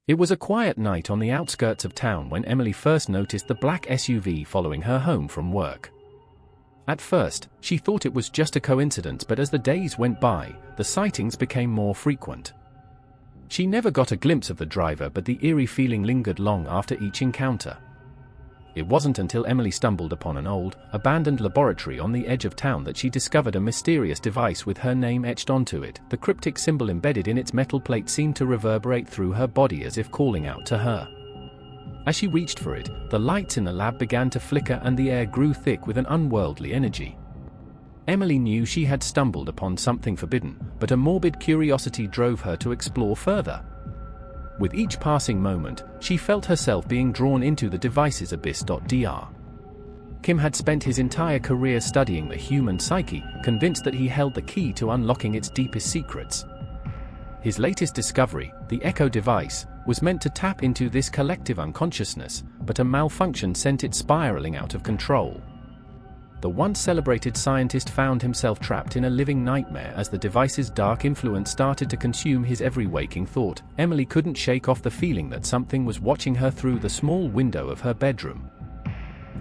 It was a quiet night on the outskirts of town when Emily first noticed the black SUV following her home from work. At first, she thought it was just a coincidence, but as the days went by, the sightings became more frequent. She never got a glimpse of the driver, but the eerie feeling lingered long after each encounter. It wasn't until Emily stumbled upon an old, abandoned laboratory on the edge of town that she discovered a mysterious device with her name etched onto it. The cryptic symbol embedded in its metal plate seemed to reverberate through her body as if calling out to her. As she reached for it, the lights in the lab began to flicker and the air grew thick with an unworldly energy. Emily knew she had stumbled upon something forbidden, but a morbid curiosity drove her to explore further. With each passing moment, she felt herself being drawn into the device's abyss. Dr. Kim had spent his entire career studying the human psyche, convinced that he held the key to unlocking its deepest secrets. His latest discovery, the Echo device, was meant to tap into this collective unconsciousness, but a malfunction sent it spiraling out of control. The once celebrated scientist found himself trapped in a living nightmare as the device's dark influence started to consume his every waking thought. Emily couldn't shake off the feeling that something was watching her through the small window of her bedroom.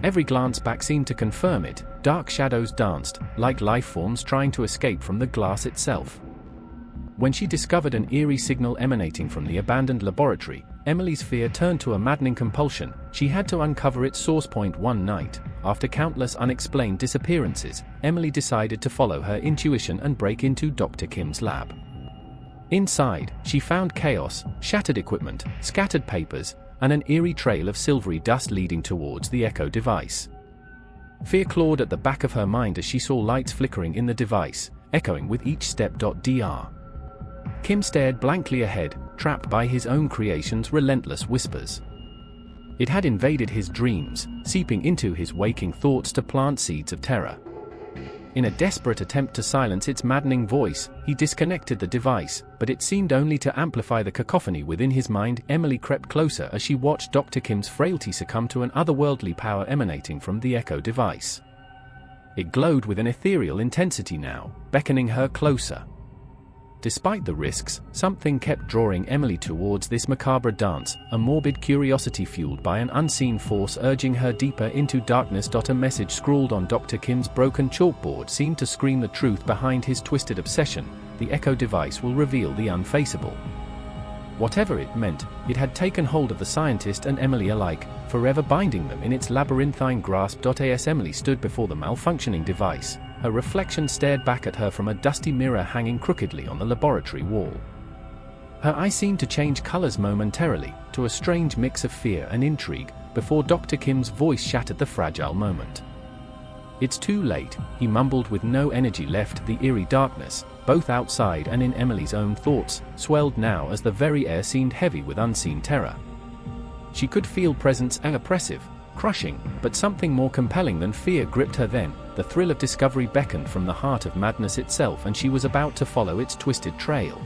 Every glance back seemed to confirm it. Dark shadows danced, like life forms trying to escape from the glass itself. When she discovered an eerie signal emanating from the abandoned laboratory, Emily's fear turned to a maddening compulsion. She had to uncover its source point. One night, after countless unexplained disappearances, Emily decided to follow her intuition and break into Dr. Kim's lab. Inside, she found chaos, shattered equipment, scattered papers, and an eerie trail of silvery dust leading towards the Echo device. Fear clawed at the back of her mind as she saw lights flickering in the device, echoing with each step. Dr. Kim stared blankly ahead, trapped by his own creation's relentless whispers. It had invaded his dreams, seeping into his waking thoughts to plant seeds of terror. In a desperate attempt to silence its maddening voice, he disconnected the device, but it seemed only to amplify the cacophony within his mind. Emily crept closer as she watched Dr. Kim's frailty succumb to an otherworldly power emanating from the Echo device. It glowed with an ethereal intensity now, beckoning her closer. Despite the risks, something kept drawing Emily towards this macabre dance, a morbid curiosity fueled by an unseen force urging her deeper into darkness. A message scrawled on Dr. Kim's broken chalkboard seemed to scream the truth behind his twisted obsession. The Echo device will reveal the unfaceable. Whatever it meant, it had taken hold of the scientist and Emily alike, forever binding them in its labyrinthine grasp. As Emily stood before the malfunctioning device, her reflection stared back at her from a dusty mirror hanging crookedly on the laboratory wall. Her eyes seemed to change colors momentarily, to a strange mix of fear and intrigue, before Dr. Kim's voice shattered the fragile moment. "It's too late," he mumbled with no energy left. The eerie darkness, both outside and in Emily's own thoughts, swelled now as the very air seemed heavy with unseen terror. She could feel presence, oppressive, crushing, but something more compelling than fear gripped her then. The thrill of discovery beckoned from the heart of madness itself, and she was about to follow its twisted trail.